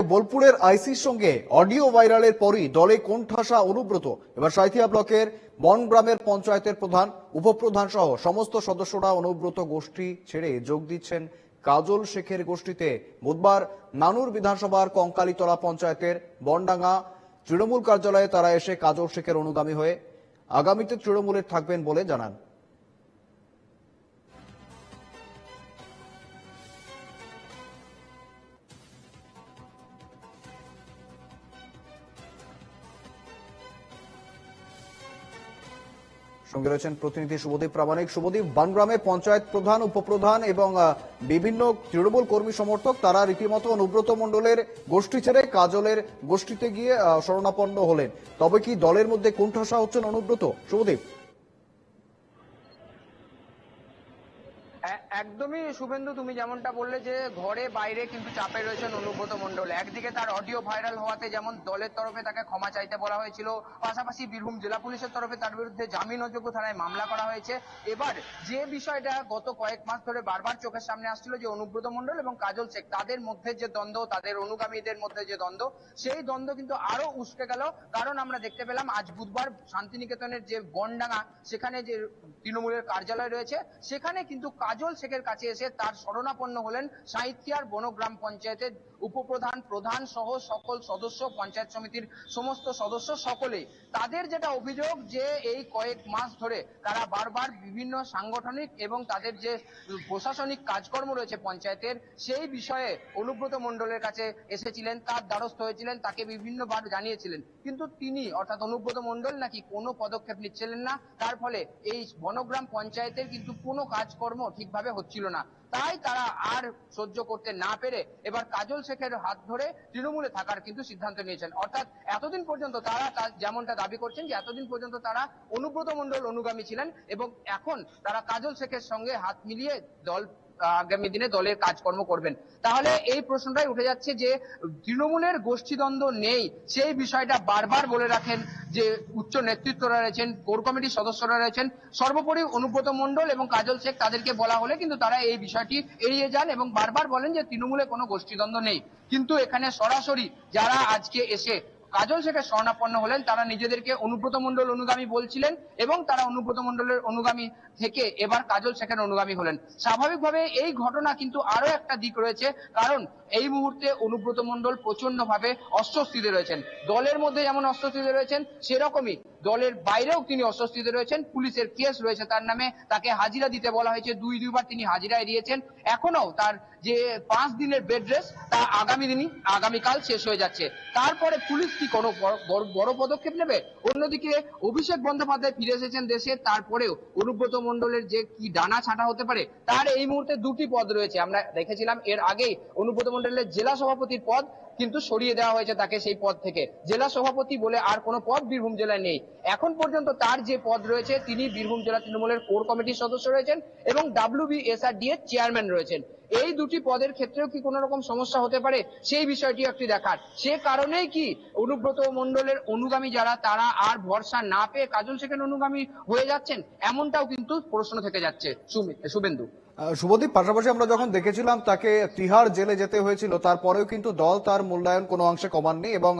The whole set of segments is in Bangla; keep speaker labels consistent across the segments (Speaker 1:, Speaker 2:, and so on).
Speaker 1: বোলপুরের আইসির সঙ্গে অডিও ভাইরালের পরই দলে কোণঠাসা অনুব্রত। এবার সাঁইথিয়া ব্লকের বনগ্রামের পঞ্চায়েতের প্রধান, উপপ্রধান সহ সমস্ত সদস্যরা অনুব্রত গোষ্ঠী ছেড়ে যোগ দিচ্ছেন কাজল শেখের গোষ্ঠীতে। বুধবার নানুর বিধানসভার কঙ্কালীতলা পঞ্চায়েতের বনডাঙ্গা তৃণমূল কার্যালয়ে তারা এসে কাজল শেখের অনুগামী হয়ে আগামীতে তৃণমূলের থাকবেন বলে জানান। সঙ্গে রয়েছেন প্রতিনিধি শুভদীপ প্রামাণিক। শুভদীপ, বনগ্রামে পঞ্চায়েত প্রধান, উপপ্রধান এবং বিভিন্ন তৃণমূল কর্মী সমর্থক তারা রীতিমতো অনুব্রত মণ্ডলের গোষ্ঠী ছেড়ে কাজলের গোষ্ঠীতে গিয়ে শরণাপন্ন হলেন। তবে কি দলের মধ্যে কোণঠাসা হচ্ছেন অনুব্রত? শুভদীপ।
Speaker 2: একদমই শুভেন্দু, তুমি যেমনটা বললে যে ঘরে বাইরে কিন্তু চাপে রয়েছেন অনুব্রত মণ্ডল। একদিকে তার অডিও ভাইরাল হওয়াতে যেমন দলের তরফে তাকে ক্ষমা চাইতে বলা হয়েছিল, পাশাপাশি বীরভূম জেলা পুলিশের তরফে তার বিরুদ্ধে জামিন অযোগ্য ধারায় মামলা করা হয়েছে। এবার যে বিষয়টা গত কয়েক মাস ধরে বারবার চোখের সামনে আসছিল যে অনুব্রত মণ্ডল এবং কাজল শেখ তাদের মধ্যে যে দ্বন্দ্ব, তাদের অনুগামীদের মধ্যে যে দ্বন্দ্ব, সেই দ্বন্দ্ব কিন্তু আরো উস্কে গেল। কারণ আমরা দেখতে পেলাম আজ বুধবার শান্তিনিকেতনের যে বনডাঙ্গা, সেখানে যে তৃণমূলের কার্যালয় রয়েছে, সেখানে কিন্তু কাজল শেখের কাছে এসে তার শরণাপন্ন হলেন সাঁইথিয়ার বনগ্রাম পঞ্চায়েতের উপপ্রধান, প্রধান সহ সকল সদস্য, পঞ্চায়েত সমিতির সমস্ত সদস্য সকলেই। তাদের যেটা অভিযোগ যে এই কয়েক মাস ধরে তারা বারবার বিভিন্ন সাংগঠনিক এবং তাদের যে প্রশাসনিক কাজকর্ম রয়েছে পঞ্চায়েতের, সেই বিষয়ে অনুব্রত মণ্ডলের কাছে এসেছিলেন, তার দ্বারস্থ হয়েছিলেন, তাকে বিভিন্নবার জানিয়েছিলেন, কিন্তু তিনি অর্থাৎ অনুব্রত মণ্ডল নাকি কোনো পদক্ষেপ নিচ্ছিলেন না। তার ফলে এই বনগ্রাম পঞ্চায়েতের কিন্তু কোনো কাজকর্ম ঠিকভাবে হচ্ছিল না। তাই তারা আর সহ্য করতে না পেরে এবার কাজল শেখের হাত ধরে তৃণমূলে থাকার কিন্তু সিদ্ধান্ত নিয়েছেন। অর্থাৎ এতদিন পর্যন্ত তারা যেমনটা দাবি করছেন যে এতদিন পর্যন্ত তারা অনুব্রত মণ্ডল অনুগামী ছিলেন এবং এখন তারা কাজল শেখের সঙ্গে হাত মিলিয়ে দল আগামী দিনে দলের কাজকর্ম করবেন। তাহলে এই প্রশ্নটাই উঠে যাচ্ছে যে তৃণমূলের গোষ্ঠীদ্বন্দ্ব নেই, সেই বিষয়টা বারবার বলে রাখেন যে উচ্চ নেতৃত্বরা রয়েছেন, কোর কমিটির সদস্যরা রয়েছেন, সর্বোপরি অনুব্রত মণ্ডল এবং কাজল শেখ, তাদেরকে বলা হলে কিন্তু তারা এই বিষয়টি এড়িয়ে যান এবং বারবার বলেন যে তৃণমূলে কোনো গোষ্ঠীদ্বন্দ্ব নেই। কিন্তু এখানে সরাসরি যারা আজকে এসে কাজল শেখের শরণাপন্ন হলেন তারা নিজেদেরকে অনুব্রত মণ্ডল অনুগামী বলছিলেন এবং তারা অনুব্রত মণ্ডলের অনুগামী থেকে এবার কাজল শেখের অনুগামী হলেন। স্বাভাবিকভাবে এই ঘটনা কিন্তু আরো একটা দিক রয়েছে, কারণ এই মুহূর্তে অনুব্রত মণ্ডল প্রচন্ড ভাবে অস্বস্তিতে রয়েছেন। দলের মধ্যে যেমন অস্বস্তিতে রয়েছেন, সেরকমই দলের বাইরেও তিনি অস্বস্তিতে রয়েছেন। পুলিশের কেস রয়েছে তার নামে, তাকে হাজিরা দিতে বলা হয়েছে, দুইবার তিনি হাজিরা এড়িয়েছেন। এখনো তার যে 5 দিনের বেড রেস্ট তা আগামীকাল শেষ হয়ে যাচ্ছে। তারপরে পুলিশ কি কোনো বড় পদক্ষেপ নেবে? অন্যদিকে অভিষেক বন্দ্যোপাধ্যায় ফিরে এসেছেন দেশে, তারপরেও অনুব্রত মণ্ডলের যে কি ডানা ছাঁটা হতে পারে, তার এই মুহূর্তে 2টি পদ রয়েছে। আমরা দেখেছিলাম এর আগেই অনুব্রত মণ্ডলের জেলা সভাপতির পদ কিন্তু সরিয়ে দেওয়া হয়েছে তাকে সেই পদ থেকে। জেলা সভাপতি বলে আর কোনো পদ বীরভূম জেলায় নেই। এখন পর্যন্ত তার যে পদ রয়েছে, তিনি বীরভূম জেলা তৃণমূলের কোর কমিটির সদস্য রয়েছেন এবং WBSRD এর চেয়ারম্যান রয়েছেন। এই 2টি পদের ক্ষেত্রেও কি কোনো রকম সমস্যা হতে পারে, সেই বিষয়টি একটি দেখার। সে কারণেই কি অনুব্রত মণ্ডলের অনুগামী যারা, তারা আর ভরসা না পেয়ে কাজল শেখের অনুগামী হয়ে যাচ্ছেন, এমনটাও কিন্তু প্রশ্ন থেকে যাচ্ছে শুভেন্দু।
Speaker 1: শুভদীপ, পাশাপাশি আমরা যখন দেখেছিলাম তাকে তিহার জেলে যেতে হয়েছিল, তারপরেও কিন্তু দল তার মূল্যায়ন কোনো অংশে কমাননি এবং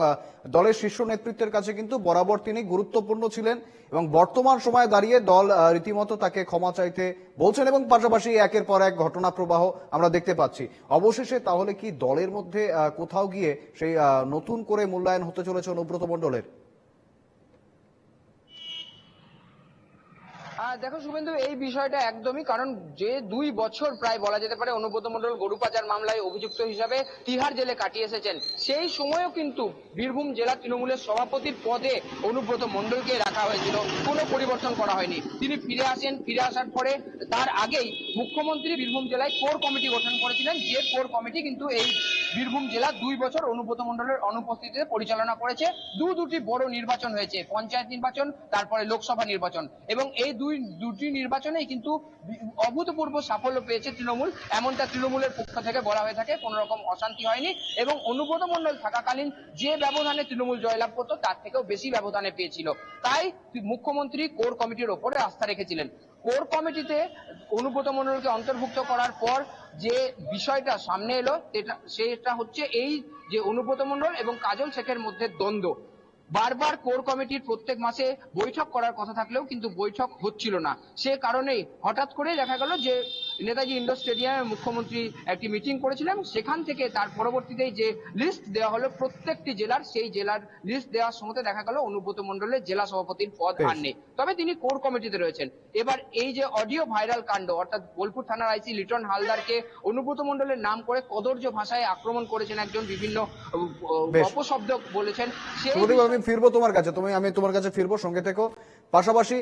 Speaker 1: দলের শীর্ষ নেতৃত্বের কাছে কিন্তু বরাবর তিনি গুরুত্বপূর্ণ ছিলেন এবং বর্তমান সময়ে দাঁড়িয়ে দল রীতিমতো তাকে ক্ষমা চাইতে বলছেন এবং পাশাপাশি একের পর এক ঘটনা প্রবাহ আমরা দেখতে পাচ্ছি। অবশেষে তাহলে কি দলের মধ্যে কোথাও গিয়ে সেই নতুন করে মূল্যায়ন হতে চলেছে অনুব্রত মণ্ডলের?
Speaker 2: দেখো শুভেন্দু, এই বিষয়টা একদমই, কারণ যে 2 বছর প্রায় বলা যেতে পারে অনুব্রত মণ্ডল গরু পাচার মামলায় অভিযুক্ত হিসাবে তিহার জেলে কাটিয়ে এসেছেন, সেই সময়ও কিন্তু বীরভূম জেলা তৃণমূলের সভাপতির পদে অনুব্রত মণ্ডলকে রাখা হয়েছিল, কোনো পরিবর্তন করা হয়নি। তিনি ফিরে আসেন, ফিরে আসার পরে তার আগেই মুখ্যমন্ত্রী বীরভূম জেলায় কোর কমিটি গঠন করেছিলেন, যে কোর কমিটি কিন্তু এই বীরভূম জেলা 2 বছর অনুব্রত মণ্ডলের অনুপস্থিতিতে পরিচালনা করেছে। দুটি বড় নির্বাচন হয়েছে, পঞ্চায়েত নির্বাচন, তারপরে লোকসভা নির্বাচন, এবং এই দুটি নির্বাচনেই কিন্তু অভূতপূর্ব সাফল্য পেয়েছে তৃণমূল, এমনটা তৃণমূলের পক্ষ থেকে বলা হয়ে থাকে। কোন রকম অশান্তি হয়নি এবং অনুব্রত মণ্ডল থাকাকালীন যে ব্যবধানে তৃণমূল জয়লাভ করতো তার থেকেও বেশি ব্যবধানে পেয়েছিল। তাই মুখ্যমন্ত্রী কোর কমিটির ওপরে আস্থা রেখেছিলেন। কোর কমিটিতে অনুব্রত মণ্ডলকে অন্তর্ভুক্ত করার পর যে বিষয়টা সামনে এলো সেটা হচ্ছে এই যে অনুব্রত মণ্ডল এবং কাজল শেখের মধ্যে দ্বন্দ্ব। বারবার কোর কমিটির প্রত্যেক মাসে বৈঠক করার কথা থাকলেও কিন্তু বৈঠক হচ্ছিল না। সে কারণেই হঠাৎ করে দেখা গেল যে নেতাজি ইন্ডোর স্টেডিয়ামে মুখ্যমন্ত্রী একটি মিটিং করেছিলেন, সেখান থেকে তার পরবর্তীতে যে লিস্ট দেওয়া হলো প্রত্যেকটি জেলার, সেই জেলার লিস্ট দেওয়ার সময় দেখা গেল অনুব্রত মণ্ডলের জেলা সভাপতির পদ আর নেই, তবে তিনি কোর কমিটিতে রয়েছেন। এবার এই যে অডিও ভাইরাল কাণ্ড, অর্থাৎ বোলপুর থানার আইসি লিটন হালদারকে অনুব্রত মণ্ডলের নাম করে কদর্য ভাষায় আক্রমণ করেছেন একজন, বিভিন্ন অপশব্দ বলেছেন। সেই
Speaker 1: শুভদীপ, আমি ফিরবো তোমার কাছে, আমি তোমার কাছে ফিরবো, সঙ্গে থেকো। পাশাপাশি